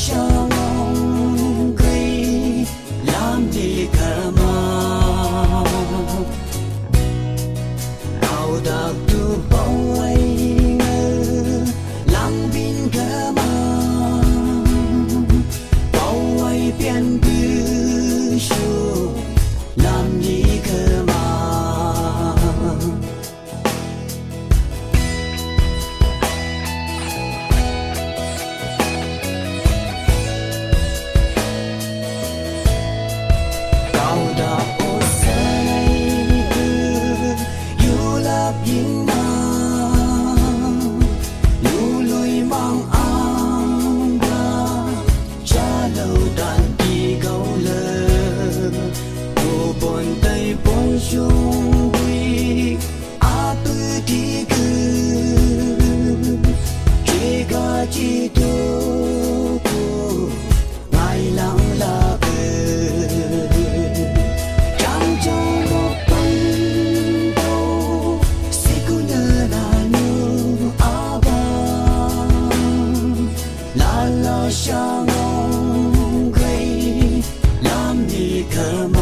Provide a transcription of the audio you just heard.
相归，làm gì cơ mà đau đớn tu bao ấy ngờ lặng bin cơ mà bao ấy biến cứ shu làm gì cơ mà chung quy áp đi cứ chỉ có chỉ tu ngày lặng là trong trong một tuần đâu sẽ cứ nhớ là như là sao ngông gây làm gì cơ